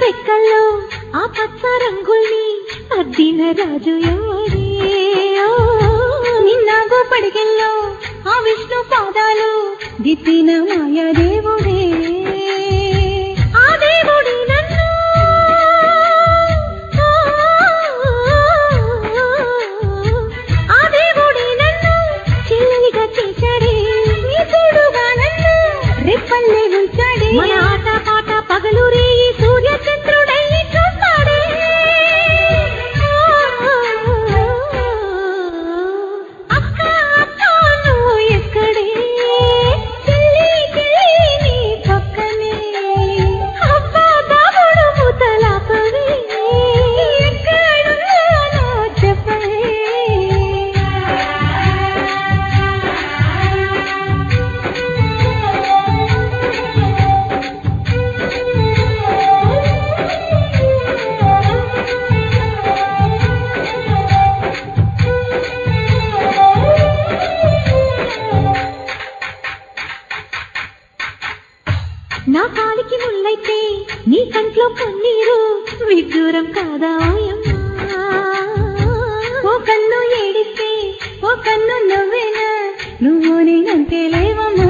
రెక్కల్లో ఆ పచ్చ రంగుల్ని అద్దిన రాజు ఎవరే నిన్న గోపడికెల్లో ఆ విష్ణు పాదాలు దిద్దిన మాయాదేవుడే ఆ దేవుడి నన్ను ఆ దేవుడి నన్ను చెల్లిగా చేశాడే తోడుగా నన్ను రెప్పల్లే ఉంచాడే మన ఆట పాట పగలు రేయి సూర్య చంద్రుడయ్యి చూస్తాడే అక్క అక్క నువ్వు ఎక్కడే చెల్లి చెల్లి నీ పక్కనే అబ్బా బాబుడు ముతలాపవే ఎక్కడున్నానో చెప్పవే నా కాలికి ముల్లైతే నీ కంట్లో కన్నీరు విడ్డూరం కాదా ఓయమ్మా ఓ కన్ను ఏడిస్తే ఓ కన్ను నవ్వేనా నువ్వు నేనంతే లేవమ్మా